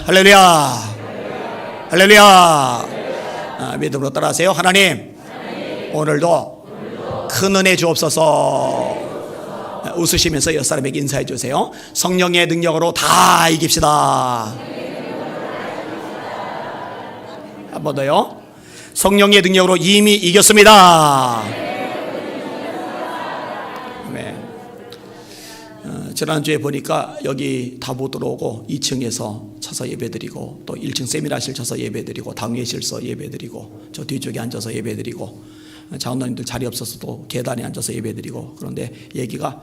할렐루야. 할렐루야. 믿음으로 따라하세요. 하나님, 오늘도 큰 은혜 주옵소서. 웃으시면서 옆 사람에게 인사해 주세요. 성령의 능력으로 다 이깁시다. 한 번 더요. 성령의 능력으로 이미 이겼습니다. 네. 지난주에 보니까 여기 다 못 들어오고 2층에서 쳐서 예배드리고, 또 1층 세미나실 쳐서 예배드리고, 당회실서 예배드리고, 저 뒤쪽에 앉아서 예배드리고, 장로님들 자리 없어서도 계단에 앉아서 예배드리고, 그런데 얘기가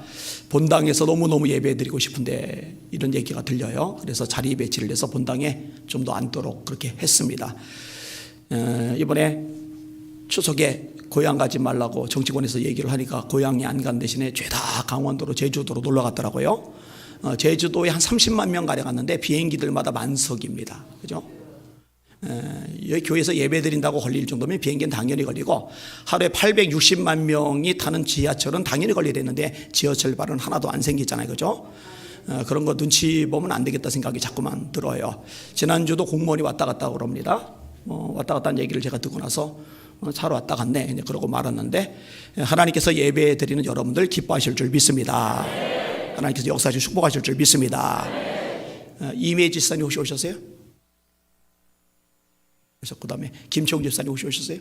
본당에서 너무너무 예배드리고 싶은데 이런 얘기가 들려요. 그래서 자리 배치를 해서 본당에 좀 더 앉도록 그렇게 했습니다. 이번에 추석에 고향 가지 말라고 정치권에서 얘기를 하니까 고향이 안 간 대신에 죄다 강원도로, 제주도로 놀러 갔더라고요. 제주도에 한 30만 명 가량 갔는데 비행기들마다 만석입니다. 그죠? 여기 교회에서 예배 드린다고 걸릴 정도면 비행기는 당연히 걸리고, 하루에 860만 명이 타는 지하철은 당연히 걸리랬는데 지하철 발은 하나도 안 생기잖아요. 그죠? 그런 거 눈치 보면 안 되겠다 생각이 자꾸만 들어요. 지난주도 공무원이 왔다 갔다 그럽니다. 왔다 갔다 하는 얘기를 제가 듣고 나서 차로 왔다 갔네 그러고 말았는데, 하나님께서 예배 드리는 여러분들 기뻐하실 줄 믿습니다. 하나님께서 역사하시고 축복하실 줄 믿습니다. 이미애 집사님 혹시 오셨어요? 그 다음에 김총 집사님 혹시 오셨어요?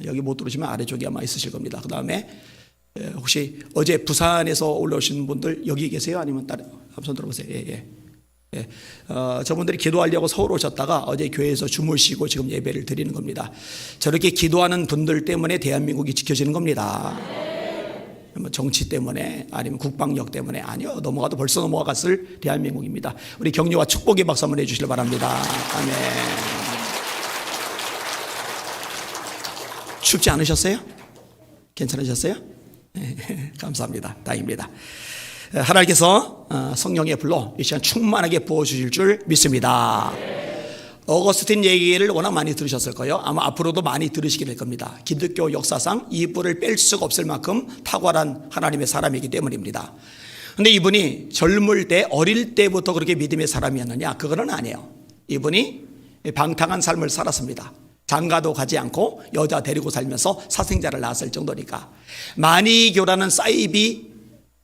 여기 못 들으시면 아래쪽에 아마 있으실 겁니다. 그 다음에 혹시 어제 부산에서 올라오신 분들 여기 계세요? 아니면 다른 한번 들어보세요. 예. 저분들이 기도하려고 서울 오셨다가 어제 교회에서 주무시고 지금 예배를 드리는 겁니다. 저렇게 기도하는 분들 때문에 대한민국이 지켜지는 겁니다. 뭐 정치 때문에 아니면 국방력 때문에 아니요, 넘어가도 벌써 넘어갔을 대한민국입니다. 우리 격려와 축복의 박수 한번 해주시길 바랍니다. 아멘. 춥지 않으셨어요? 괜찮으셨어요? 감사합니다. 다행입니다. 하나님께서 성령의 불로 이 시간 충만하게 부어주실 줄 믿습니다. 어거스틴 얘기를 워낙 많이 들으셨을 거예요. 아마 앞으로도 많이 들으시게 될 겁니다. 기독교 역사상 이분을 뺄 수가 없을 만큼 탁월한 하나님의 사람이기 때문입니다. 그런데 이분이 젊을 때, 어릴 때부터 그렇게 믿음의 사람이었느냐? 그거는 아니에요. 이분이 방탕한 삶을 살았습니다. 장가도 가지 않고 여자 데리고 살면서 사생자를 낳았을 정도니까. 마니교라는 사이비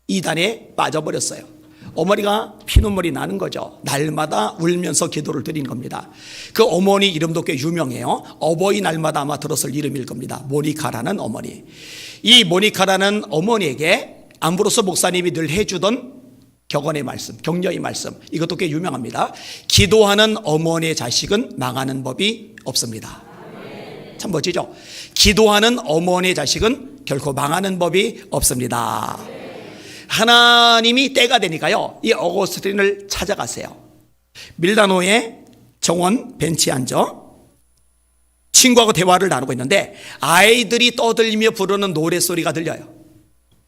이단에 빠져버렸어요. 어머니가 피눈물이 나는 거죠. 날마다 울면서 기도를 드리는 겁니다. 그 어머니 이름도 꽤 유명해요. 어버이날마다 아마 들었을 이름일 겁니다. 모니카라는 어머니. 이 모니카라는 어머니에게 암브로스 목사님이 늘 해주던 격언의 말씀, 격려의 말씀, 이것도 꽤 유명합니다. 기도하는 어머니의 자식은 망하는 법이 없습니다. 참 멋지죠? 기도하는 어머니의 자식은 결코 망하는 법이 없습니다. 하나님이 때가 되니까요, 이 어거스틴을 찾아가세요. 밀라노의 정원 벤치에 앉아 친구하고 대화를 나누고 있는데 아이들이 떠들며 부르는 노랫소리가 들려요.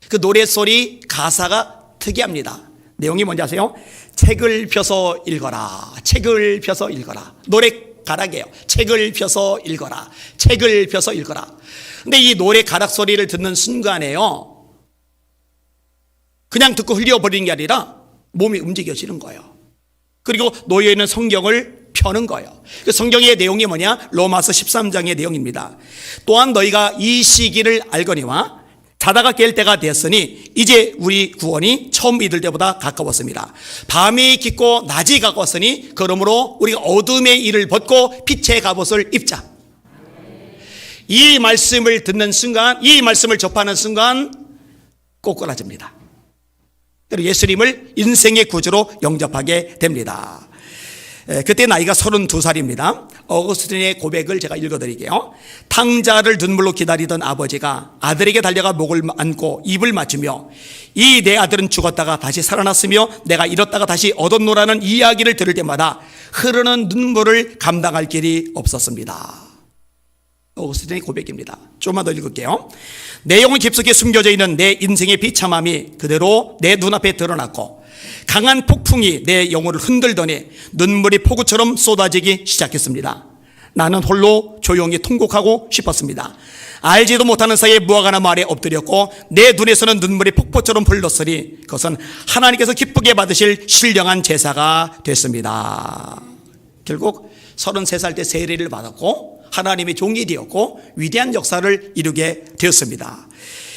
그 노랫소리 가사가 특이합니다. 내용이 뭔지 아세요? 책을 펴서 읽어라. 책을 펴서 읽어라. 노래 가락이에요. 책을 펴서 읽어라. 책을 펴서 읽어라. 근데 이 노래 가락 소리를 듣는 순간에요, 그냥 듣고 흘려버리는 게 아니라 몸이 움직여지는 거예요. 그리고 놓여있는 성경을 펴는 거예요. 그 성경의 내용이 뭐냐? 로마서 13장의 내용입니다. 또한 너희가 이 시기를 알거니와 자다가 깰 때가 되었으니 이제 우리 구원이 처음 믿을 때보다 가까웠습니다. 밤이 깊고 낮이 가까웠으니 그러므로 우리가 어둠의 일을 벗고 빛의 갑옷을 입자. 이 말씀을 듣는 순간, 이 말씀을 접하는 순간 꼬꾸라집니다. 그리고 예수님을 인생의 구주로 영접하게 됩니다. 그때 나이가 32살입니다. 어거스틴의 고백을 제가 읽어드릴게요. 탕자를 눈물로 기다리던 아버지가 아들에게 달려가 목을 안고 입을 맞추며 이 내 아들은 죽었다가 다시 살아났으며 내가 잃었다가 다시 얻었노라는 이야기를 들을 때마다 흐르는 눈물을 감당할 길이 없었습니다. 어거스틴의 고백입니다. 조금만 더 읽을게요. 내용은 깊숙이 숨겨져 있는 내 인생의 비참함이 그대로 내 눈앞에 드러났고 강한 폭풍이 내 영혼을 흔들더니 눈물이 폭우처럼 쏟아지기 시작했습니다. 나는 홀로 조용히 통곡하고 싶었습니다. 알지도 못하는 사이에 무화과나 말에 엎드렸고 내 눈에서는 눈물이 폭포처럼 흘렀으니 그것은 하나님께서 기쁘게 받으실 신령한 제사가 됐습니다. 결국 33살 때 세례를 받았고 하나님의 종이 되었고 위대한 역사를 이루게 되었습니다.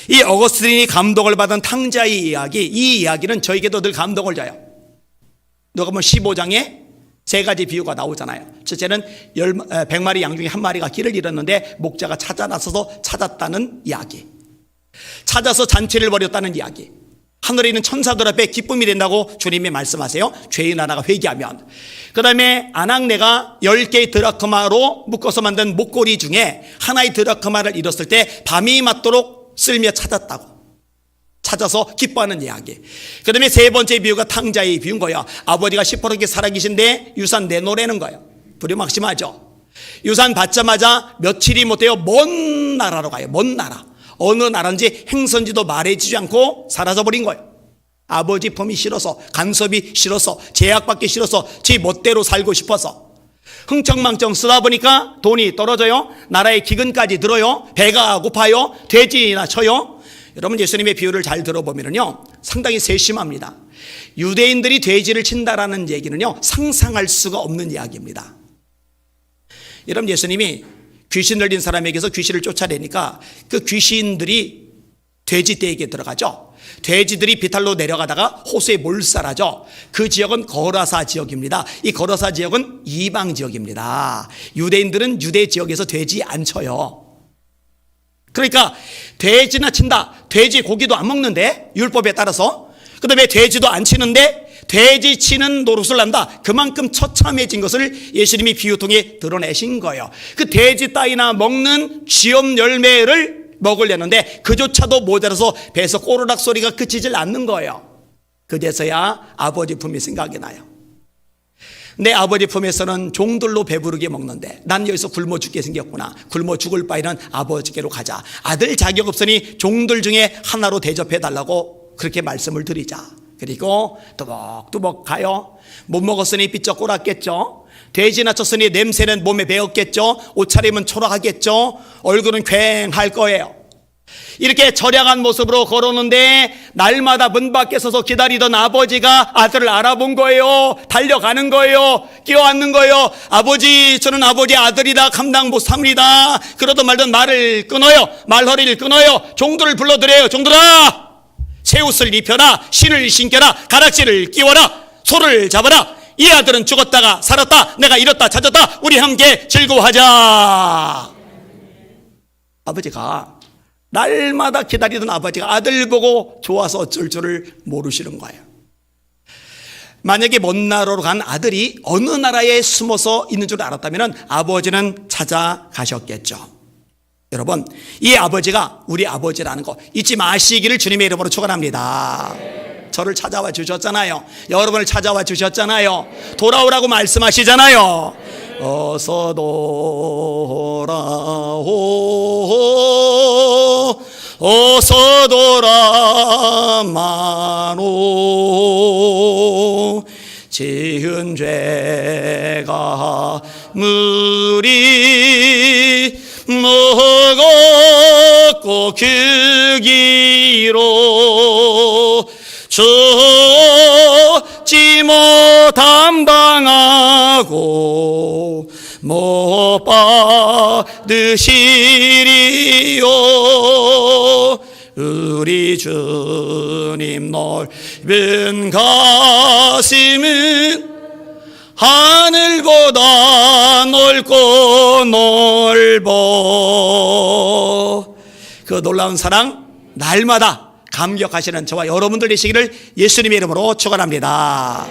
이 어거스틴이 감동을 받은 탕자의 이야기, 이 이야기는 저에게도 늘 감동을 줘요. 누가 보면 15장에 세 가지 비유가 나오잖아요. 첫째는 100마리 양 중에 한 마리가 길을 잃었는데 목자가 찾아 나서서 찾았다는 이야기, 찾아서 잔치를 벌였다는 이야기, 하늘에 있는 천사들 앞에 기쁨이 된다고 주님이 말씀하세요. 죄인 하나가 회개하면. 그 다음에 아낙네가 10개의 드라크마로 묶어서 만든 목걸이 중에 하나의 드라크마를 잃었을 때 밤이 맞도록 쓸며 찾았다고, 찾아서 기뻐하는 이야기. 그 다음에 세 번째 비유가 탕자의 비유인 거예요. 아버지가 시퍼렇게 살아계신데 유산 내놓으라는 거예요. 불효막심하죠. 유산 받자마자 며칠이 못해요. 먼 나라로 가요. 먼 나라. 어느 나라인지 행선지도 말해주지 않고 사라져버린 거예요. 아버지 품이 싫어서, 간섭이 싫어서, 제약받기 싫어서, 지 멋대로 살고 싶어서 흥청망청 쓰다 보니까 돈이 떨어져요. 나라의 기근까지 들어요. 배가 고파요. 돼지나 쳐요. 여러분, 예수님의 비유를 잘 들어보면요 상당히 세심합니다. 유대인들이 돼지를 친다라는 얘기는요 상상할 수가 없는 이야기입니다. 여러분, 예수님이 귀신 들린 사람에게서 귀신을 쫓아내니까 그 귀신들이 돼지떼에게 들어가죠. 돼지들이 비탈로 내려가다가 호수에 몰살하죠. 그 지역은 거라사 지역입니다. 이 거라사 지역은 이방 지역입니다. 유대인들은 유대 지역에서 돼지 안 쳐요. 그러니까 돼지나 친다. 돼지 고기도 안 먹는데 율법에 따라서. 그 다음에 돼지도 안 치는데 돼지 치는 노릇을 한다. 그만큼 처참해진 것을 예수님이 비유 통해 드러내신 거예요. 그 돼지 따위나 먹는 쥐염 열매를 먹으려는데 그조차도 모자라서 배에서 꼬르락 소리가 그치질 않는 거예요. 그제서야 아버지 품이 생각이 나요. 내 아버지 품에서는 종들로 배부르게 먹는데 난 여기서 굶어 죽게 생겼구나. 굶어 죽을 바에는 아버지께로 가자. 아들 자격 없으니 종들 중에 하나로 대접해 달라고 그렇게 말씀을 드리자. 그리고 뚜벅뚜벅 가요. 못 먹었으니 삐쩍 꼴았겠죠. 돼지나 쳤으니 냄새는 몸에 배었겠죠. 옷차림은 초라하겠죠. 얼굴은 괭할 거예요. 이렇게 절약한 모습으로 걸었는데 날마다 문 밖에 서서 기다리던 아버지가 아들을 알아본 거예요. 달려가는 거예요. 끼어앉는 거예요. 아버지, 저는 아버지 아들이다. 감당 못합니다. 그러던 말던 말을 끊어요. 말허리를 끊어요. 종들을 불러드려요. 종들아, 새 옷을 입혀라. 신을 신겨라. 가락지를 끼워라. 소를 잡아라. 이 아들은 죽었다가 살았다. 내가 잃었다 찾았다. 우리 함께 즐거워하자. 아버지가, 날마다 기다리던 아버지가 아들 보고 좋아서 어쩔 줄을 모르시는 거예요. 만약에 먼 나라로 간 아들이 어느 나라에 숨어서 있는 줄 알았다면 아버지는 찾아가셨겠죠. 여러분, 이 아버지가 우리 아버지라는 거 잊지 마시기를 주님의 이름으로 축원합니다. 저를 찾아와 주셨잖아요. 여러분을 찾아와 주셨잖아요. 돌아오라고 말씀하시잖아요. 어서 돌아오, 어서 돌아마노. 지은 죄가 무리 먹었고 그 기로 죽지 못함당하고 못 받으시리요. 우리 주님 넓은 가슴은 하늘보다 넓고 넓어. 그 놀라운 사랑 날마다 감격하시는 저와 여러분들 되시기를 예수님의 이름으로 축원합니다.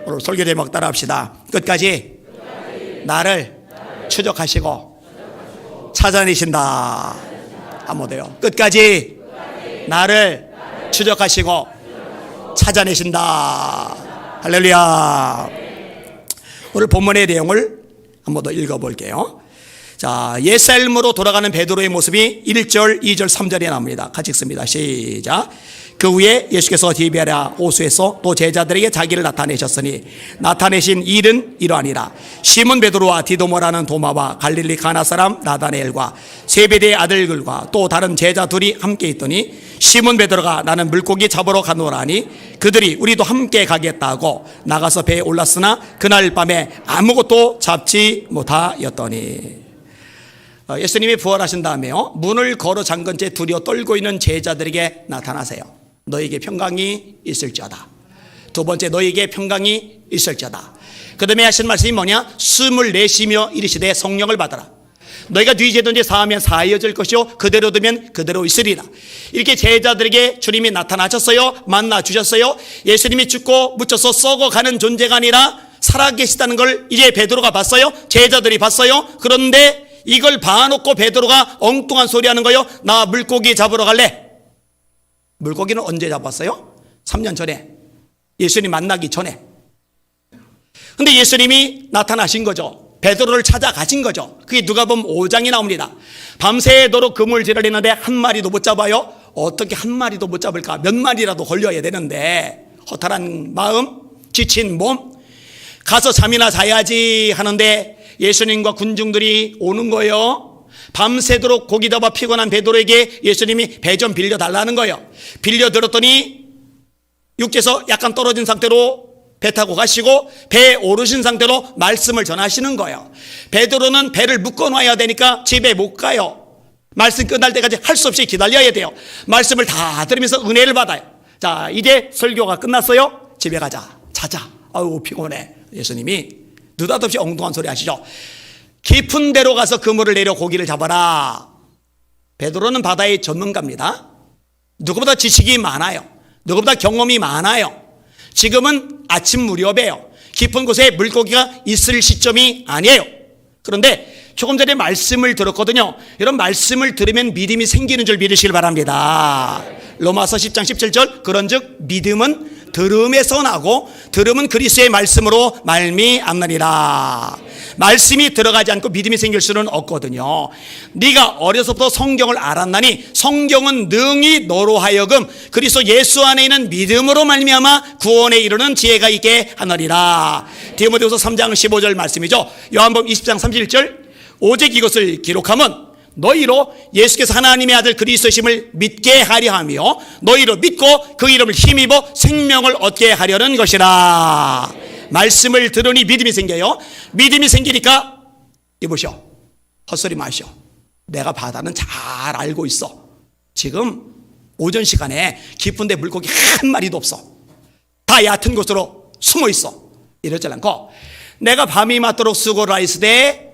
오늘 설교 제목 따라합시다. 끝까지 나를 추적하시고 찾아내신다. 한번 더요. 끝까지 나를 추적하시고 찾아내신다. 할렐루야. 오늘 본문의 내용을 한번 더 읽어볼게요. 자, 옛삶으로 돌아가는 베드로의 모습이 1절, 2절, 3절에 나옵니다. 같이 읽습니다. 시작. 그 후에 예수께서 디베랴 호수에서 또 제자들에게 자기를 나타내셨으니 나타내신 일은 이러하니라. 시몬 베드로와 디도모라는 도마와 갈릴리 가나 사람 나다나엘과 세베대의 아들들과 또 다른 제자 둘이 함께 있더니 시몬 베드로가 나는 물고기 잡으러 가노라 하니 그들이 우리도 함께 가겠다고 나가서 배에 올랐으나 그날 밤에 아무것도 잡지 못하였더니. 예수님이 부활하신 다음에요, 문을 걸어 잠근 채 두려워 떨고 있는 제자들에게 나타나세요. 너에게 평강이 있을지어다. 두 번째, 너에게 평강이 있을지어다. 그 다음에 하신 말씀이 뭐냐? 숨을 내쉬며 이르시되 성령을 받아라. 너희가 네 죄든지 사하면 사하여질 것이요 그대로 두면 그대로 있으리라. 이렇게 제자들에게 주님이 나타나셨어요. 만나 주셨어요. 예수님이 죽고 묻혀서 썩어가는 존재가 아니라 살아계시다는 걸 이제 베드로가 봤어요. 제자들이 봤어요. 그런데 이걸 봐놓고 베드로가 엉뚱한 소리 하는 거예요. 나 물고기 잡으러 갈래. 물고기는 언제 잡았어요? 3년 전에, 예수님 만나기 전에. 근데 예수님이 나타나신 거죠. 베드로를 찾아가신 거죠. 그게 누가복음 5장에 나옵니다. 밤새도록 그물질을 했는데 한 마리도 못 잡아요. 어떻게 한 마리도 못 잡을까? 몇 마리라도 걸려야 되는데 허탈한 마음, 지친 몸, 가서 잠이나 자야지 하는데 예수님과 군중들이 오는 거예요. 밤새도록 고기 잡아 피곤한 베드로에게 예수님이 배 좀 빌려달라는 거예요. 빌려들었더니 육지에서 약간 떨어진 상태로 배 타고 가시고 배에 오르신 상태로 말씀을 전하시는 거예요. 베드로는 배를 묶어놔야 되니까 집에 못 가요. 말씀 끝날 때까지 할 수 없이 기다려야 돼요. 말씀을 다 들으면서 은혜를 받아요. 자, 이제 설교가 끝났어요. 집에 가자. 자자. 아유 피곤해. 예수님이 느닷없이 엉뚱한 소리 하시죠. 깊은 데로 가서 그물을 내려 고기를 잡아라. 베드로는 바다의 전문가입니다. 누구보다 지식이 많아요. 누구보다 경험이 많아요. 지금은 아침 무렵이에요. 깊은 곳에 물고기가 있을 시점이 아니에요. 그런데 조금 전에 말씀을 들었거든요. 이런 말씀을 들으면 믿음이 생기는 줄 믿으시길 바랍니다. 로마서 10장 17절 그런즉 믿음은 들음에서 나고 들음은 그리스도의 말씀으로 말미암느니라. 말씀이 들어가지 않고 믿음이 생길 수는 없거든요. 네가 어려서부터 성경을 알았나니 성경은 능히 너로 하여금 그리스도 예수 안에 있는 믿음으로 말미암아 구원에 이르는 지혜가 있게 하느니라. 디모데후서 3장 15절 말씀이죠. 요한복음 20장 31절 오직 이것을 기록함은 너희로 예수께서 하나님의 아들 그리스도심을 믿게 하려 하며 너희로 믿고 그 이름을 힘입어 생명을 얻게 하려는 것이라. 말씀을 들으니 믿음이 생겨요. 믿음이 생기니까 이보시오. 헛소리 마시오. 내가 바다는 잘 알고 있어. 지금 오전 시간에 깊은데 물고기 한 마리도 없어. 다 얕은 곳으로 숨어 있어. 이러지 않고 내가 밤이 맞도록 수고를 하였으되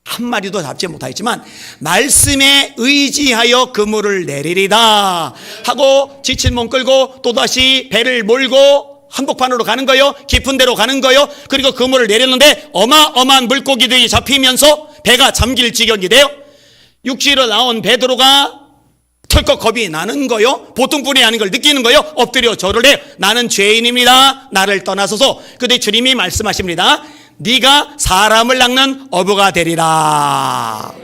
한 마리도 잡지 못하였지만 말씀에 의지하여 그물을 내리리다 하고 지친 몸 끌고 또다시 배를 몰고 한복판으로 가는 거요. 깊은 데로 가는 거요. 그리고 그물을 내렸는데 어마어마한 물고기들이 잡히면서 배가 잠길 지경이 돼요. 육지로 나온 베드로가 털컥 겁이 나는 거요. 보통 분이 아닌 걸 느끼는 거요. 엎드려 절을 해요. 나는 죄인입니다. 나를 떠나소서. 그때 주님이 말씀하십니다. 네가 사람을 낚는 어부가 되리라.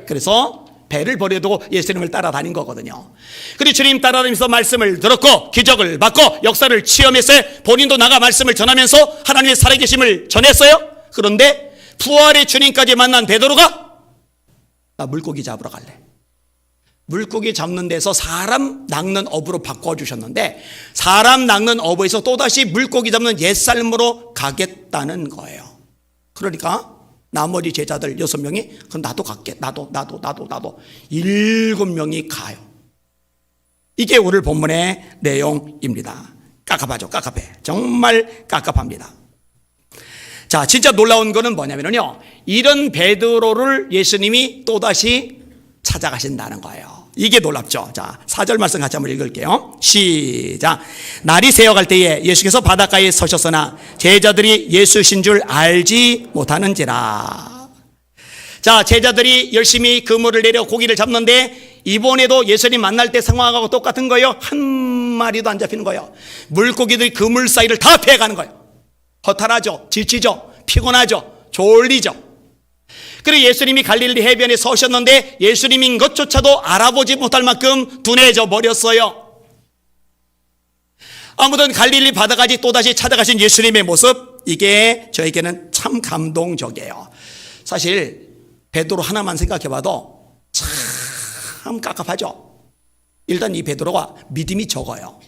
그래서 배를 버려두고 예수님을 따라다닌 거거든요. 그리고 주님 따라다니면서 말씀을 들었고 기적을 받고 역사를 체험했어요. 본인도 나가 말씀을 전하면서 하나님의 살아계심을 전했어요. 그런데 부활의 주님까지 만난 베드로가 나 물고기 잡으러 갈래. 물고기 잡는 데서 사람 낚는 어부로 바꿔주셨는데 사람 낚는 어부에서 또다시 물고기 잡는 옛삶으로 가겠다는 거예요. 그러니까 나머지 제자들 6명이 그럼 나도 갈게. 나도 7명이 가요. 이게 오늘 본문의 내용입니다. 깝깝하죠. 깝깝해. 정말 깝깝합니다. 자, 진짜 놀라운 거는 뭐냐면요, 이런 베드로를 예수님이 또다시 찾아가신다는 거예요. 이게 놀랍죠. 자, 4절 말씀 같이 한번 읽을게요. 시작. 날이 새어갈 때에 예수께서 바닷가에 서셨으나 제자들이 예수신 줄 알지 못하는지라. 자, 제자들이 열심히 그물을 내려 고기를 잡는데 이번에도 예수님 만날 때 상황하고 똑같은 거예요. 한 마리도 안 잡히는 거예요. 물고기들이 그물 사이를 다 패가는 거예요. 허탈하죠. 지치죠. 피곤하죠. 졸리죠. 그리고 예수님이 갈릴리 해변에 서셨는데 예수님인 것조차도 알아보지 못할 만큼 둔해져 버렸어요. 아무튼 갈릴리 바다까지 또다시 찾아가신 예수님의 모습, 이게 저에게는 참 감동적이에요. 사실 베드로 하나만 생각해봐도 참 깝깝하죠. 일단 이 베드로가 믿음이 적어요.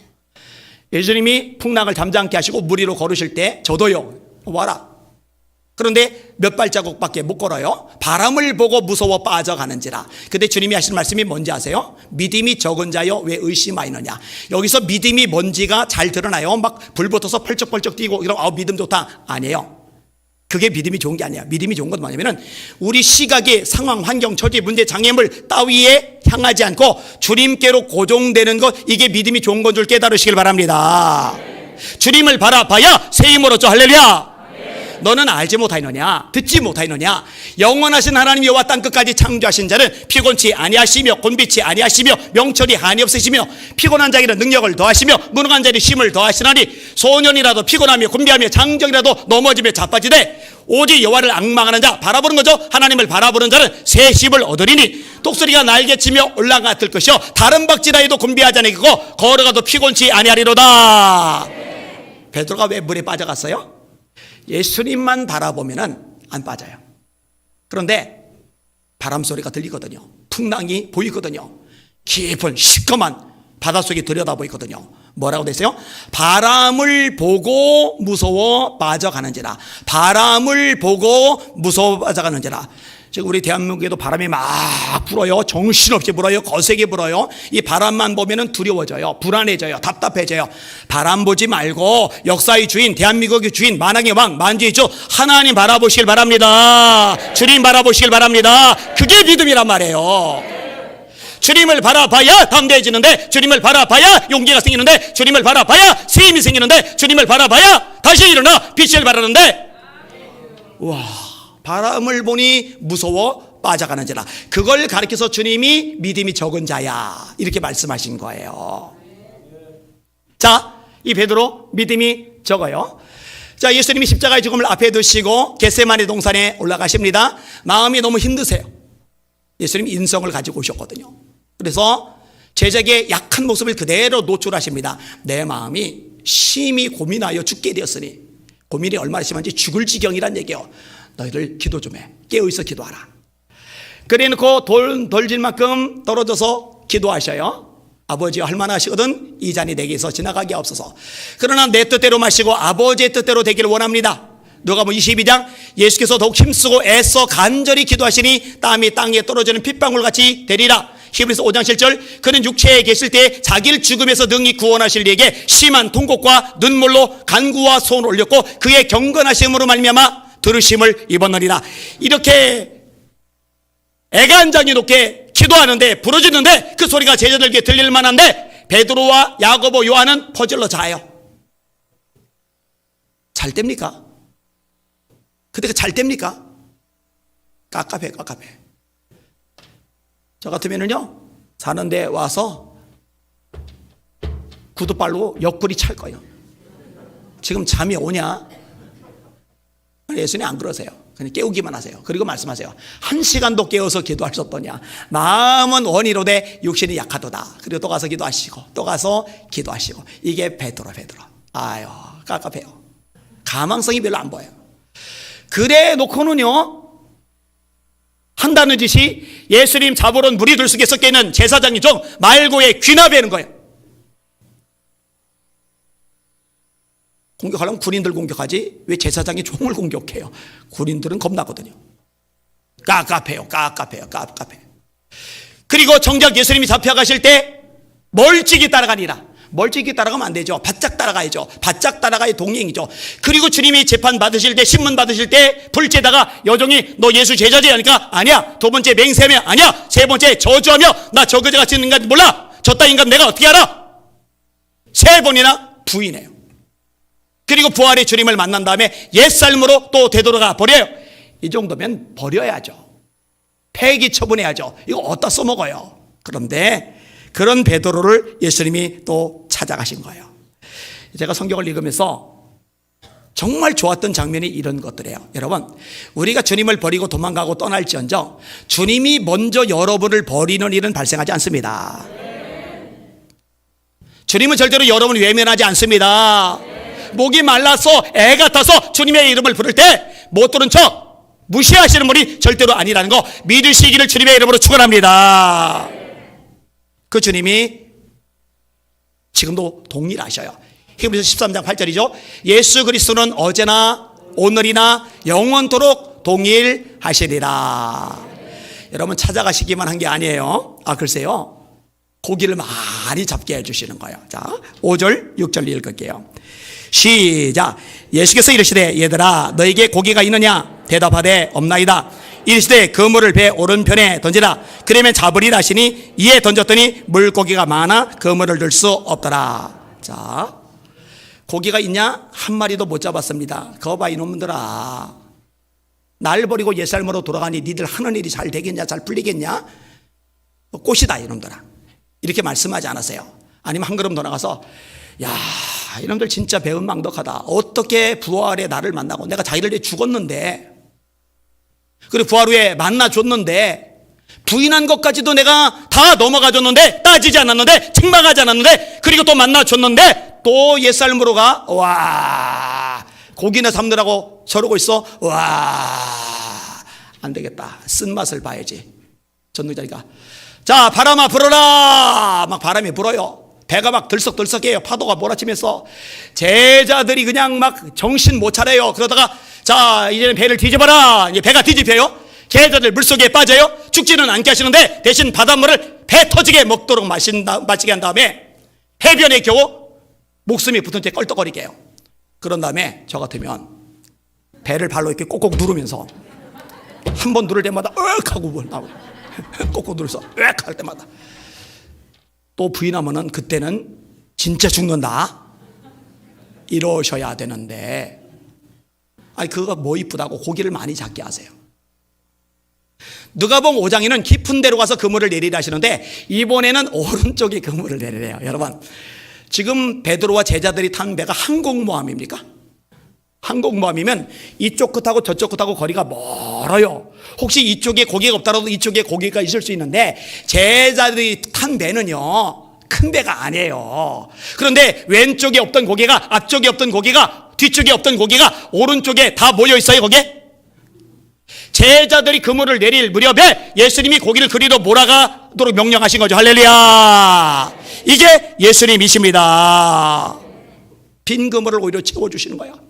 예수님이 풍랑을 잠잠케 하시고 물 위로 걸으실 때 저도요 와라. 그런데 몇 발자국밖에 못 걸어요. 바람을 보고 무서워 빠져가는지라. 근데 주님이 하시는 말씀이 뭔지 아세요? 믿음이 적은 자여 왜 의심하느냐. 여기서 믿음이 뭔지가 잘 드러나요. 막 불 붙어서 펄쩍펄쩍 뛰고 이러면 믿음 좋다. 아니에요. 그게 믿음이 좋은 게 아니야. 믿음이 좋은 건 뭐냐면은 우리 시각의 상황, 환경, 처지, 문제, 장애물 따위에 향하지 않고 주님께로 고정되는 것, 이게 믿음이 좋은 건 줄 깨달으시길 바랍니다. 주님을 바라봐야 새 힘을 얻죠. 할렐루야. 너는 알지 못하느냐, 듣지 못하느냐. 영원하신 하나님 여호와 땅 끝까지 창조하신 자는 피곤치 아니하시며 곤비치 아니하시며 명철이 한이 없으시며 피곤한 자에게는 능력을 더하시며 무능한 자에게 힘을 더하시나니 소년이라도 피곤하며 곤비하며 장정이라도 넘어지며 자빠지되 오직 여호와를 앙망하는 자, 바라보는 거죠. 하나님을 바라보는 자는 새 힘을 얻으리니 독수리가 날개치며 올라갔을 것이요 다른 박지라에도 곤비하지 아니하고 걸어가도 피곤치 아니하리로다. 베드로가 왜 물에 빠져갔어요? 예수님만 바라보면 안 빠져요. 그런데 바람 소리가 들리거든요. 풍랑이 보이거든요. 깊은 시커먼 바닷속이 들여다 보이거든요. 뭐라고 됐어요? 바람을 보고 무서워 빠져가는지라. 바람을 보고 무서워 빠져가는지라. 지금 우리 대한민국에도 바람이 막 불어요. 정신없이 불어요. 거세게 불어요. 이 바람만 보면은 두려워져요. 불안해져요. 답답해져요. 바람 보지 말고 역사의 주인, 대한민국의 주인, 만왕의 왕, 만주의 주 하나님 바라보시길 바랍니다. 주님 바라보시길 바랍니다. 그게 믿음이란 말이에요. 주님을 바라봐야 담대해지는데, 주님을 바라봐야 용기가 생기는데, 주님을 바라봐야 새 힘이 생기는데, 주님을 바라봐야 다시 일어나 빛을 발하는데, 와, 바람을 보니 무서워 빠져가는지라. 그걸 가르쳐서 주님이 믿음이 적은 자야 이렇게 말씀하신 거예요. 자, 이 베드로 믿음이 적어요. 자, 예수님이 십자가의 죽음을 앞에 두시고 겟세마네 동산에 올라가십니다. 마음이 너무 힘드세요. 예수님이 인성을 가지고 오셨거든요. 그래서 제자에게 약한 모습을 그대로 노출하십니다. 내 마음이 심히 고민하여 죽게 되었으니, 고민이 얼마나 심한지 죽을 지경이란 얘기예요. 너희들 기도 좀 해. 깨어있어 기도하라. 그래 놓고 돌 던질 만큼 떨어져서 기도하셔요. 아버지여 할 만하시거든 이 잔이 내게서 지나가게 없어서. 그러나 내 뜻대로 마시고 아버지의 뜻대로 되기를 원합니다. 누가복음 22장 예수께서 더욱 힘쓰고 애써 간절히 기도하시니 땀이 땅에 떨어지는 핏방울같이 되리라. 히브리서 5장 7절 그는 육체에 계실 때 자기를 죽음에서 능히 구원하실 이에게 심한 통곡과 눈물로 간구와 소원을 올렸고 그의 경건하심으로 말미암아 들으심을 입었느니라. 이렇게 애간장이 높게 기도하는데 부르짖는데 그 소리가 제자들에게 들릴 만한데 베드로와 야고보 요한은 퍼질러 자요. 잘 됩니까? 그때가 잘 됩니까? 깝깝해. 저 같으면은요 사는데 와서 구두발로 옆구리 찰 거예요. 지금 잠이 오냐? 예수님 안 그러세요. 그냥 깨우기만 하세요. 그리고 말씀하세요. 1시간도 깨워서 기도할 수 없더냐. 마음은 원이로되 육신이 약하도다. 그리고 또 가서 기도하시고 또 가서 기도하시고. 이게 베드로. 아유 깝깝해요. 가망성이 별로 안 보여요. 그래 놓고는요 한다는 짓이 예수님 잡으러 무리 들속에 섞여 있는 제사장이 좀 말고에 귀납하는 거예요. 공격하려면 군인들 공격하지 왜 제사장이 종을 공격해요? 군인들은 겁나거든요. 깝깝해요. 그리고 정작 예수님이 잡혀가실 때 멀찍이 따라가니라. 멀찍이 따라가면 안 되죠. 바짝 따라가야죠. 바짝 따라가야 동행이죠. 그리고 주님이 재판 받으실 때, 신문 받으실 때 불제다가 여종이 너 예수 제자지 하니까 아니야. 두 번째 맹세하며 아니야. 세 번째 저주하며 나 저 그제같이 있는 인간 몰라. 저따 인간 내가 어떻게 알아? 세 번이나 부인해요. 그리고 부활의 주님을 만난 다음에 옛삶으로 또 되돌아가 버려요. 이 정도면 버려야죠. 폐기 처분해야죠. 이거 어디다 써먹어요. 그런데 그런 베드로를 예수님이 또 찾아가신 거예요. 제가 성경을 읽으면서 정말 좋았던 장면이 이런 것들이에요. 여러분, 우리가 주님을 버리고 도망가고 떠날지언정 주님이 먼저 여러분을 버리는 일은 발생하지 않습니다. 주님은 절대로 여러분을 외면하지 않습니다. 목이 말라서 애 같아서 주님의 이름을 부를 때 못 들은 척 무시하시는 분이 절대로 아니라는 거 믿으시기를 주님의 이름으로 축원합니다. 그 주님이 지금도 동일하셔요. 히브리서 13장 8절이죠. 예수 그리스도는 어제나 오늘이나 영원토록 동일하시리라. 여러분 찾아가시기만 한 게 아니에요. 글쎄요. 고기를 많이 잡게 해주시는 거예요. 자, 5절 6절 읽을게요. 시작. 예수께서 이르시되 얘들아 너에게 고기가 있느냐 대답하되 없나이다. 이르시되 그물을 배 오른편에 던지라. 그러면 잡으리라 하시니 이에 던졌더니 물고기가 많아 그물을 들 수 없더라. 자, 고기가 있냐? 한 마리도 못 잡았습니다. 거봐 이놈들아, 날 버리고 옛삶으로 돌아가니 니들 하는 일이 잘 되겠냐, 잘 풀리겠냐? 꽃이다 이놈들아, 이렇게 말씀하지 않았어요. 아니면 한 걸음 더 나가서 야 이놈들 진짜 배은망덕하다. 어떻게 부활에 나를 만나고 내가 자기를 위해 죽었는데, 그리고 부활 후에 만나줬는데, 부인한 것까지도 내가 다 넘어가줬는데, 따지지 않았는데, 책망하지 않았는데, 그리고 또 만나줬는데 또 옛삶으로 가. 와, 고기나 잡느라고 저러고 있어. 와, 안 되겠다. 쓴맛을 봐야지. 전능자니까 자 바람아 불어라. 막 바람이 불어요. 배가 막 들썩들썩해요. 파도가 몰아치면서 제자들이 그냥 막 정신 못 차려요. 그러다가 자 이제는 배를 뒤집어라. 이제 배가 뒤집혀요. 제자들 물속에 빠져요. 죽지는 않게 하시는데 대신 바닷물을 배 터지게 먹도록 마시게 한 다음에 해변에 겨우 목숨이 붙은 채 껄떡거리게 해요. 그런 다음에 저 같으면 배를 발로 이렇게 꼭꼭 누르면서 한 번 누를 때마다 으악 하고 나오고 꼭꼭 눌러서 으악 할 때마다 또 부인하면은 그때는 진짜 죽는다 이러셔야 되는데, 아니 그거 뭐 이쁘다고 고기를 많이 잡게 하세요. 누가복음 5장에는 깊은 데로 가서 그물을 내리라 하시는데 이번에는 오른쪽에 그물을 내리래요. 여러분 지금 베드로와 제자들이 탄 배가 항공모함입니까? 항공모함이면 이쪽 끝하고 저쪽 끝하고 거리가 멀어요. 혹시 이쪽에 고기가 없더라도 이쪽에 고기가 있을 수 있는데 제자들이 탄 배는요 큰 배가 아니에요. 그런데 왼쪽에 없던 고기가, 앞쪽에 없던 고기가, 뒤쪽에 없던 고기가 오른쪽에 다 모여 있어요. 거기에 제자들이 그물을 내릴 무렵에 예수님이 고기를 그리로 몰아가도록 명령하신 거죠. 할렐루야. 이게 예수님이십니다. 빈 그물을 오히려 채워주시는 거예요.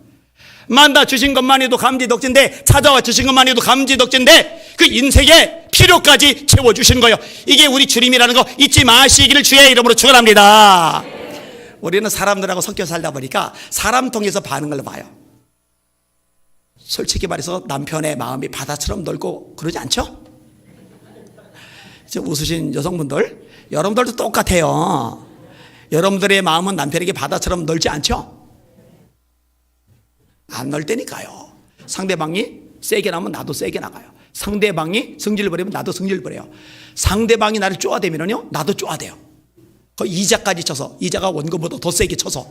만나 주신 것만 해도 감지덕진데, 찾아와 주신 것만 해도 감지덕진데 그 인생의 필요까지 채워주시는 거예요. 이게 우리 주님이라는 거 잊지 마시기를 주의 이름으로 축원합니다. 우리는 사람들하고 섞여 살다 보니까 사람 통해서 반응을 봐요. 솔직히 말해서 남편의 마음이 바다처럼 넓고 그러지 않죠? 지금 웃으신 여성분들, 여러분들도 똑같아요. 여러분들의 마음은 남편에게 바다처럼 넓지 않죠? 안 넓다니까요. 상대방이 세게 나면 나도 세게 나가요. 상대방이 승질을 부리면 나도 승질을 부려요. 상대방이 나를 쪼아대면요 나도 쪼아대요. 거의 이자까지 쳐서, 이자가 원금보다 더 세게 쳐서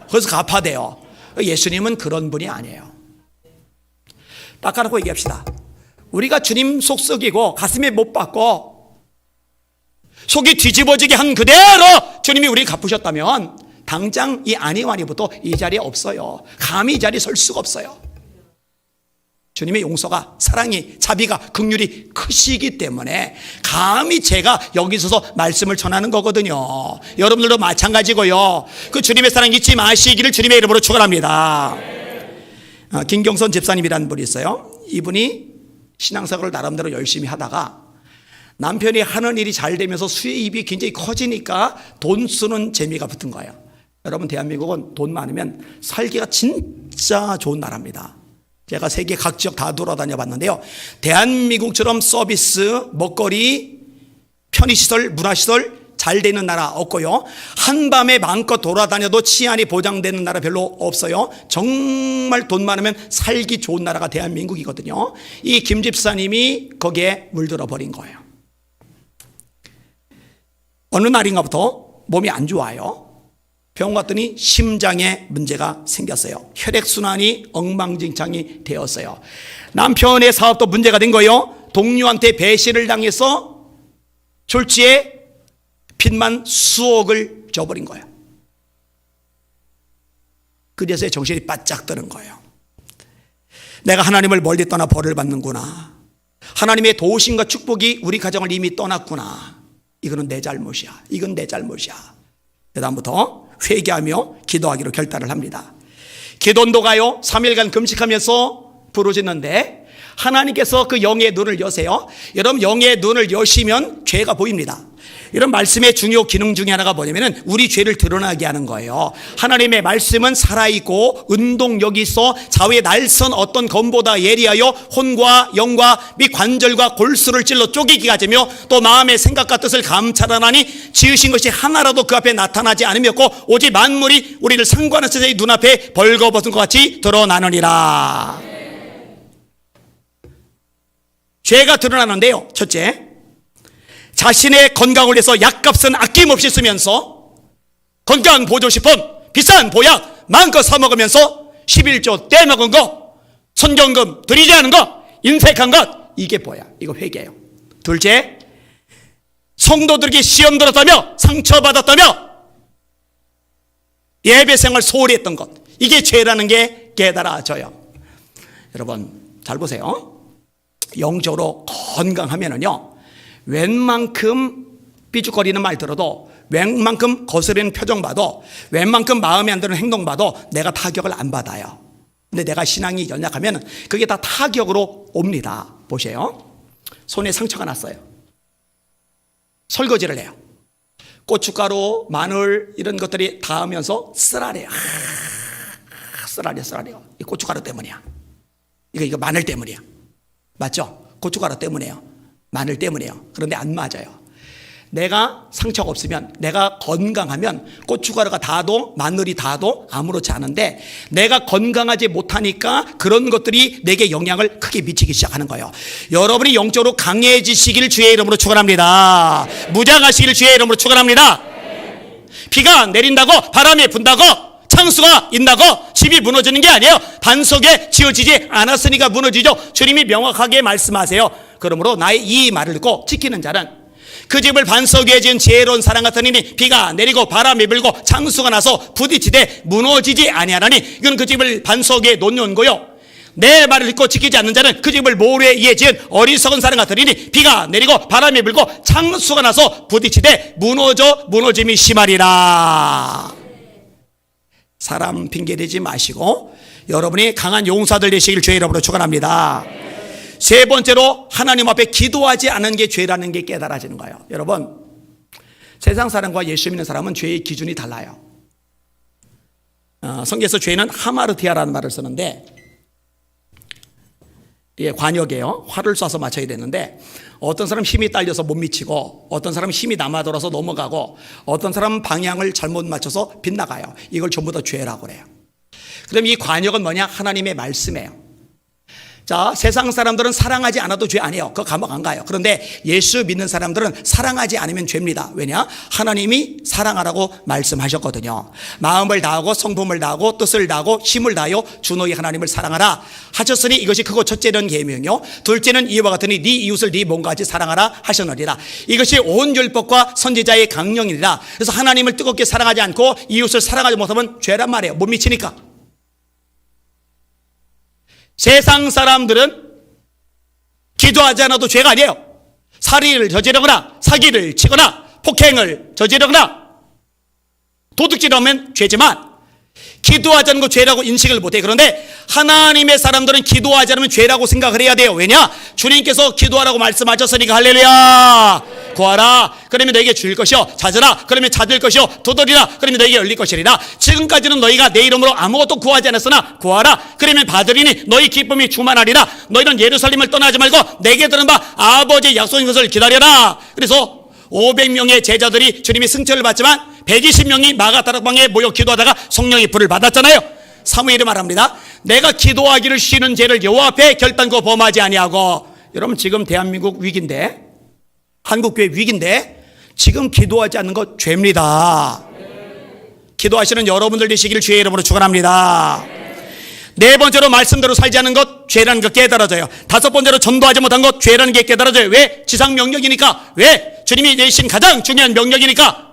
그래서 갚아대요. 예수님은 그런 분이 아니에요. 닦아놓고 얘기합시다. 우리가 주님 속 썩이고 가슴에 못 박고 속이 뒤집어지게 한 그대로 주님이 우리 갚으셨다면 당장 이 아니와니부터 이 자리에 없어요. 감히 이 자리에 설 수가 없어요. 주님의 용서가, 사랑이, 자비가, 긍휼이 크시기 때문에 감히 제가 여기 서서 말씀을 전하는 거거든요. 여러분들도 마찬가지고요. 그 주님의 사랑 잊지 마시기를 주님의 이름으로 축원합니다. 김경선 집사님이라는 분이 있어요. 이분이 신앙생활을 나름대로 열심히 하다가 남편이 하는 일이 잘 되면서 수입이 굉장히 커지니까 돈 쓰는 재미가 붙은 거예요. 여러분 대한민국은 돈 많으면 살기가 진짜 좋은 나라입니다. 제가 세계 각 지역 다 돌아다녀 봤는데요, 대한민국처럼 서비스, 먹거리, 편의시설, 문화시설 잘 되는 나라 없고요, 한밤에 마음껏 돌아다녀도 치안이 보장되는 나라 별로 없어요. 정말 돈 많으면 살기 좋은 나라가 대한민국이거든요. 이 김 집사님이 거기에 물들어 버린 거예요. 어느 날인가부터 몸이 안 좋아요. 병원 갔더니 심장에 문제가 생겼어요. 혈액순환이 엉망진창이 되었어요. 남편의 사업도 문제가 된 거예요. 동료한테 배신을 당해서 졸지에 빚만 수억을 져버린 거예요. 그래서 정신이 바짝 드는 거예요. 내가 하나님을 멀리 떠나 벌을 받는구나. 하나님의 도우심과 축복이 우리 가정을 이미 떠났구나. 이거는 내 잘못이야. 이건 내 잘못이야. 그다음부터 회개하며 기도하기로 결단을 합니다. 기도원도가요 3일간 금식하면서 부르짖는데 하나님께서 그 영의 눈을 여세요. 여러분, 영의 눈을 여시면 죄가 보입니다. 이런 말씀의 중요 기능 중에 하나가 뭐냐면 우리 죄를 드러나게 하는 거예요. 하나님의 말씀은 살아있고 운동력이 있어 좌우의 날선 어떤 검보다 예리하여 혼과 영과 및 관절과 골수를 찔러 쪼개기가 하며 또 마음의 생각과 뜻을 감찰하나니 지으신 것이 하나라도 그 앞에 나타나지 않으였고 오직 만물이 우리를 상관한 세상의 눈앞에 벌거벗은 것 같이 드러나느니라. 죄가 드러나는데요, 첫째, 자신의 건강을 위해서 약값은 아낌없이 쓰면서 건강 보조식품, 비싼 보약 마음껏 사먹으면서 11조 떼먹은 거, 선경금 드리지 않은 거, 인색한 것, 이게 뭐야? 이거 회개예요. 둘째, 성도들에게 시험 들었다며 상처받았다며 예배생활 소홀히 했던 것, 이게 죄라는 게 깨달아져요. 여러분 잘 보세요. 영적으로 건강하면은요, 웬만큼 삐죽거리는 말 들어도, 웬만큼 거스르는 표정 봐도, 웬만큼 마음에 안 드는 행동 봐도 내가 타격을 안 받아요. 근데 내가 신앙이 연약하면 그게 다 타격으로 옵니다. 보세요. 손에 상처가 났어요. 설거지를 해요. 고춧가루, 마늘 이런 것들이 닿으면서 쓰라려요. 쓰라려. 이 고춧가루 때문이야. 이거 마늘 때문이야. 맞죠? 고춧가루 때문이에요. 마늘 때문이에요. 그런데 안 맞아요. 내가 상처가 없으면, 내가 건강하면 고춧가루가 닿아도 마늘이 닿아도 아무렇지 않은데 내가 건강하지 못하니까 그런 것들이 내게 영향을 크게 미치기 시작하는 거예요. 여러분이 영적으로 강해지시기를 주의 이름으로 축원합니다. 무장하시기를 주의 이름으로 축원합니다. 비가 내린다고, 바람이 분다고, 창수가 있다고 집이 무너지는 게 아니에요. 반석에 지어지지 않았으니까 무너지죠. 주님이 명확하게 말씀하세요. 그러므로 나의 이 말을 듣고 지키는 자는 그 집을 반석 위에 지은 지혜로운 사람 같으니 비가 내리고 바람이 불고 창수가 나서 부딪히되 무너지지 아니하나니 이건 그 집을 반석 위에 놓는 거요. 내 말을 듣고 지키지 않는 자는 그 집을 모래 위에 지은 어리석은 사람 같으니 비가 내리고 바람이 불고 창수가 나서 부딪히되 무너짐이 심하리라. 사람 핑계대지 마시고 여러분이 강한 용사들 되시길 주의 이름으로 축원합니다. 세 번째로 하나님 앞에 기도하지 않은 게 죄라는 게 깨달아지는 거예요. 여러분, 세상 사람과 예수 믿는 사람은 죄의 기준이 달라요. 성경에서 죄는 하마르티아라는 말을 쓰는데 이게 관역이에요. 활을 쏴서 맞춰야 되는데 어떤 사람은 힘이 딸려서 못 미치고 어떤 사람은 힘이 남아돌아서 넘어가고 어떤 사람은 방향을 잘못 맞춰서 빗나가요. 이걸 전부 다 죄라고 그래요. 그럼 이 관역은 뭐냐? 하나님의 말씀이에요. 자, 세상 사람들은 사랑하지 않아도 죄 아니에요. 그거 감옥 안 가요. 그런데 예수 믿는 사람들은 사랑하지 않으면 죄입니다. 왜냐? 하나님이 사랑하라고 말씀하셨거든요. 마음을 다하고 성품을 다하고 뜻을 다하고 힘을 다하여 주 너희 하나님을 사랑하라 하셨으니 이것이 크고 첫째는 계명이요 둘째는 이와 같으니 네 이웃을 네 몸과 같이 사랑하라 하셨느니라. 이것이 온 율법과 선지자의 강령이니라. 그래서 하나님을 뜨겁게 사랑하지 않고 이웃을 사랑하지 못하면 죄란 말이에요. 못 미치니까. 세상 사람들은 기도하지 않아도 죄가 아니에요. 살인을 저지르거나 사기를 치거나 폭행을 저지르거나 도둑질하면 죄지만 기도하지 않는 거 죄라고 인식을 못해. 그런데 하나님의 사람들은 기도하지 않으면 죄라고 생각을 해야 돼요. 왜냐? 주님께서 기도하라고 말씀하셨으니까. 할렐루야. 구하라 그러면 너에게 주일 것이요 찾으라 그러면 찾을 것이요 두드리라 그러면 너에게 열릴 것이리라. 지금까지는 너희가 내 이름으로 아무것도 구하지 않았으나 구하라 그러면 받으리니 너희 기쁨이 충만하리라. 너희는 예루살렘을 떠나지 말고 내게 들은 바 아버지의 약속인 것을 기다려라. 그래서 500명의 제자들이 주님이 승천을 받지만 120명이 마가다락방에 모여 기도하다가 성령의 불을 받았잖아요. 사무엘이 말합니다. 내가 기도하기를 쉬는 죄를 여호와 앞에 결단코 범하지 아니하고. 여러분, 지금 대한민국 위기인데, 한국교회 위기인데 지금 기도하지 않는 것 죄입니다. 기도하시는 여러분들 되시기를 주의 이름으로 축원합니다. 네 번째로 말씀대로 살지 않는 것 죄라는 것 깨달아져요. 다섯 번째로 전도하지 못한 것 죄라는 게 깨달아져요. 왜? 지상 명령이니까. 왜? 주님이 내신 가장 중요한 명령이니까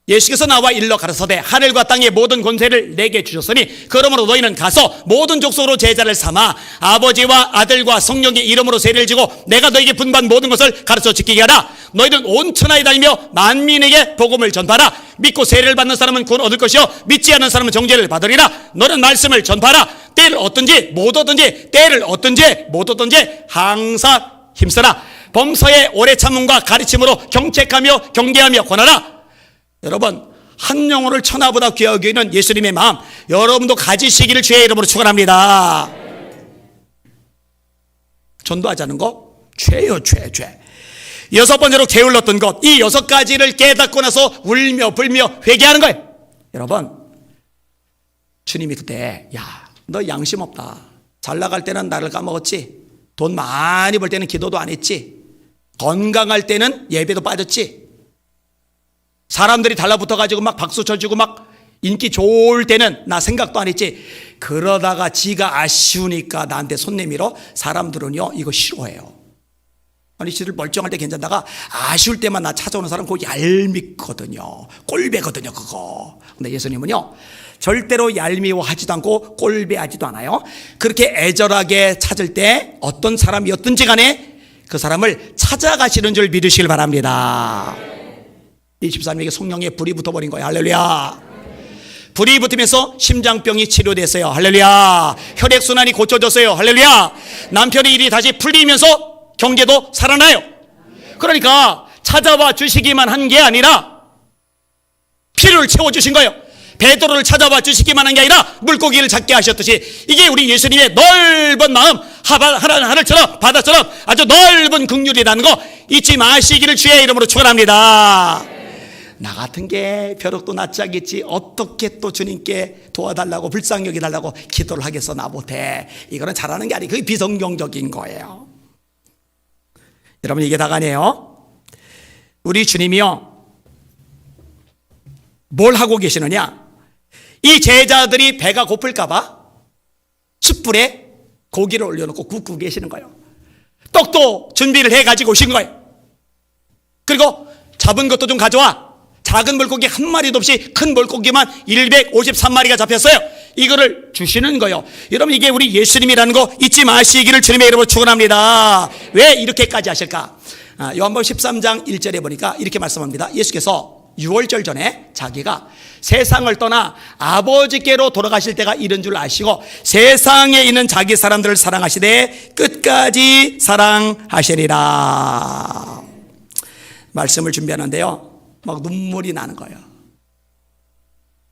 예수께서 나와 일러 가라사대 하늘과 땅의 모든 권세를 내게 주셨으니 그러므로 너희는 가서 모든 족속으로 제자를 삼아 아버지와 아들과 성령의 이름으로 세례를 지고 내가 너희에게 분부한 모든 것을 가르쳐 지키게 하라. 너희는 온 천하에 다니며 만민에게 복음을 전파하라. 믿고 세례를 받는 사람은 구원 얻을 것이요 믿지 않는 사람은 정죄를 받으리라. 너는 말씀을 전파하라. 때를 얻든지 못 얻든지 때를 얻든지 못 얻든지 항상 힘쓰라. 범사의 오래 참음과 가르침으로 경책하며 경계하며 권하라. 여러분, 한 영혼을 천하보다 귀하게 여기는 예수님의 마음 여러분도 가지시기를 주의 이름으로 축원합니다. 전도하자는 거 죄요, 죄. 여섯 번째로 게을렀던 것, 이 여섯 가지를 깨닫고 나서 울며 불며 회개하는 거예요. 여러분, 주님이 그때 야, 너 양심 없다. 잘 나갈 때는 나를 까먹었지. 돈 많이 벌 때는 기도도 안 했지. 건강할 때는 예배도 빠졌지. 사람들이 달라붙어가지고 막 박수 쳐주고 막 인기 좋을 때는 나 생각도 안 했지. 그러다가 지가 아쉬우니까 나한테 손 내밀어. 사람들은요 이거 싫어해요. 아니 지들 멀쩡할 때 괜찮다가 아쉬울 때만 나 찾아오는 사람 그거 얄밉거든요. 꼴배거든요 그거. 근데 예수님은요 절대로 얄미워하지도 않고 꼴배하지도 않아요. 그렇게 애절하게 찾을 때 어떤 사람이었든지 간에 그 사람을 찾아가시는 줄 믿으시길 바랍니다. 이 집사님에게 성령의 불이 붙어버린 거예요. 할렐루야. 불이 붙으면서 심장병이 치료됐어요. 할렐루야. 혈액순환이 고쳐졌어요. 할렐루야. 남편의 일이 다시 풀리면서 경제도 살아나요. 그러니까 찾아와 주시기만 한 게 아니라 피를 채워주신 거예요. 베드로를 찾아와 주시기만 한 게 아니라 물고기를 잡게 하셨듯이 이게 우리 예수님의 넓은 마음, 하늘처럼 바다처럼 아주 넓은 긍휼이라는 거 잊지 마시기를 주의 이름으로 축원합니다. 나 같은 게 벼룩도 낫지 않겠지 어떻게 또 주님께 도와달라고 불쌍히 여기달라고 기도를 하겠어 나 못해. 이거는 잘하는 게 아니고 그게 비성경적인 거예요. 여러분 이게 다가 아니에요. 우리 주님이요 뭘 하고 계시느냐, 이 제자들이 배가 고플까 봐 숯불에 고기를 올려놓고 굽고 계시는 거예요. 떡도 준비를 해가지고 오신 거예요. 그리고 잡은 것도 좀 가져와. 작은 물고기 한 마리도 없이 큰 물고기만 153마리가 잡혔어요. 이거를 주시는 거예요. 여러분 이게 우리 예수님이라는 거 잊지 마시기를 주님의 이름으로 축원합니다. 왜 이렇게까지 하실까? 요한복음 13장 1절에 보니까 이렇게 말씀합니다. 예수께서 6월절 전에 자기가 세상을 떠나 아버지께로 돌아가실 때가 이른 줄 아시고 세상에 있는 자기 사람들을 사랑하시되 끝까지 사랑하시리라. 말씀을 준비하는데요 막 눈물이 나는 거예요.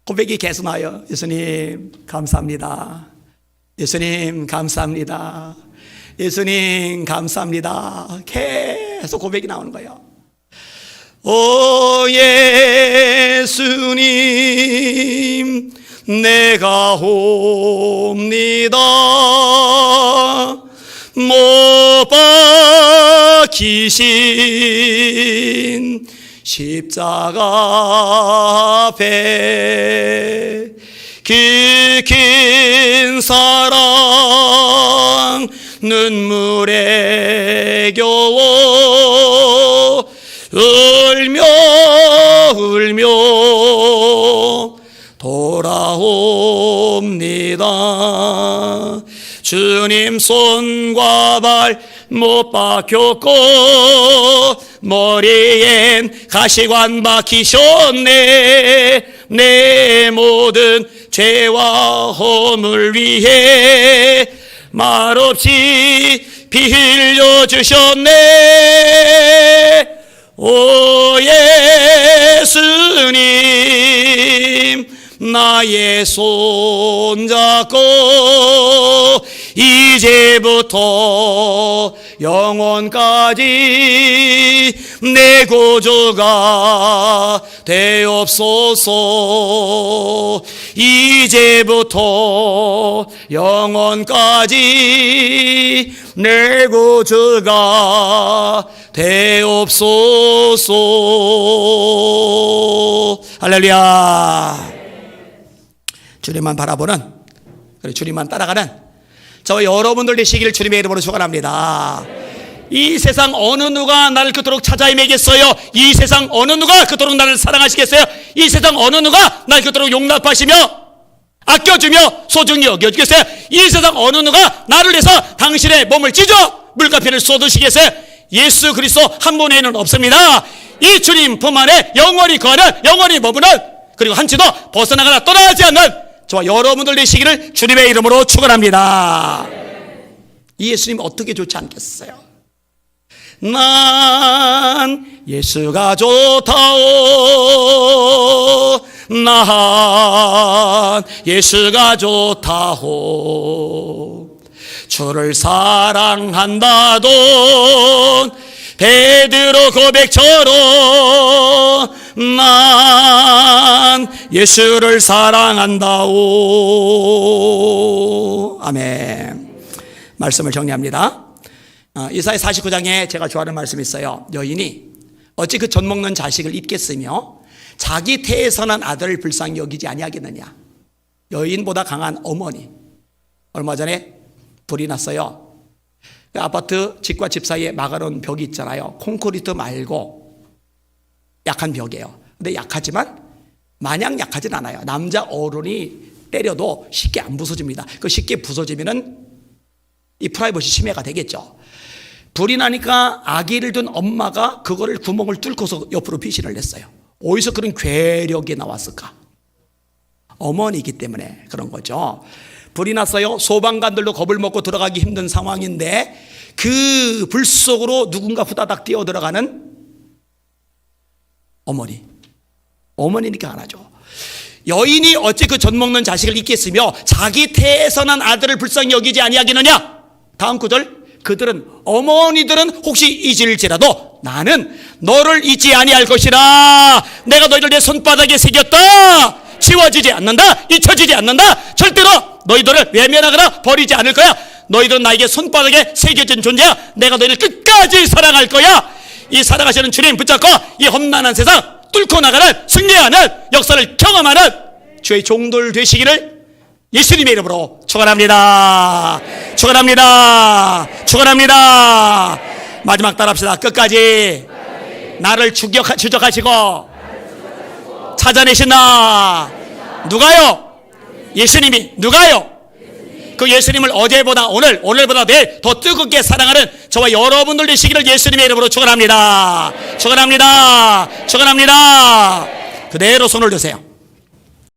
고백이 계속 나요. 예수님 감사합니다. 예수님 감사합니다. 예수님 감사합니다. 계속 고백이 나오는 거예요. 오 예수님 내가 옵니다. 못 박히신 십자가 앞에 그 큰 사랑 눈물에 겨워 울며 돌아옵니다. 주님 손과 발 못 박혔고 머리엔 가시관 박히셨네. 내 모든 죄와 허물 위해 말없이 피 흘려주셨네. 오 예수님 나의 손 잡고 이제부터 영원까지 내 구주가 되옵소서. 이제부터 영원까지 내 구주가 되옵소서. 할렐루야. 주님만 바라보는, 주님만 따라가는 저와 여러분들 되시기를 주님의 이름으로 축원합니다. 이 세상 어느 누가 나를 그토록 찾아 헤매겠어요? 이 세상 어느 누가 그토록 나를 사랑하시겠어요? 이 세상 어느 누가 나를 그토록 용납하시며 아껴주며 소중히 여겨주겠어요? 이 세상 어느 누가 나를 위해서 당신의 몸을 찢어 물과 피를 쏟으시겠어요? 예수 그리스도 한 분 외에는 없습니다. 이 주님 품 안에 영원히 거하는, 영원히 머무는, 그리고 한치도 벗어나거나 떠나지 않는 저와 여러분들 되시기를 주님의 이름으로 축원합니다. 이 예수님 어떻게 좋지 않겠어요? 난 예수가 좋다오, 난 예수가 좋다오. 주를 사랑한다던 베드로 고백처럼 난 예수를 사랑한다오. 아멘. 말씀을 정리합니다. 이사야 49장에 제가 좋아하는 말씀이 있어요. 여인이 어찌 그 젖 먹는 자식을 입겠으며 자기 태에서 난 아들을 불쌍히 여기지 아니하겠느냐. 여인보다 강한 어머니. 얼마 전에 불이 났어요. 그 아파트 집과 집 사이에 막아놓은 벽이 있잖아요. 콘크리트 말고 약한 벽이에요. 근데 약하지만 마냥 약하진 않아요. 남자 어른이 때려도 쉽게 안 부서집니다. 그 쉽게 부서지면은 이 프라이버시 침해가 되겠죠. 불이 나니까 아기를 둔 엄마가 그거를 구멍을 뚫고서 옆으로 피신을 냈어요. 어디서 그런 괴력이 나왔을까? 어머니이기 때문에 그런 거죠. 불이 났어요. 소방관들도 겁을 먹고 들어가기 힘든 상황인데 그 불 속으로 누군가 후다닥 뛰어 들어가는 어머니니까 안 하죠. 여인이 어찌 그 젖 먹는 자식을 잊겠으며 자기 태에서 난 아들을 불쌍히 여기지 아니하겠느냐. 다음 구절, 그들은 어머니들은 혹시 잊을지라도 나는 너를 잊지 아니할 것이라. 내가 너희를 내 손바닥에 새겼다. 지워지지 않는다. 잊혀지지 않는다. 절대로 너희들을 외면하거나 버리지 않을 거야. 너희들은 나에게 손바닥에 새겨진 존재야. 내가 너희를 끝까지 사랑할 거야. 이 사랑하시는 주님 붙잡고 이 험난한 세상 뚫고 나가는, 승리하는 역사를 경험하는 주의 종들 되시기를 예수님의 이름으로 축원합니다. 축원합니다. 축원합니다. 마지막 따라합시다. 끝까지 나를 추적하시고 찾아내신 나. 누가요? 예수님이. 누가요? 그 예수님을 어제보다 오늘보다 내일 더 뜨겁게 사랑하는 저와 여러분들 되시기를 예수님의 이름으로 축원합니다. 축원합니다. 축원합니다. 그대로 손을 드세요.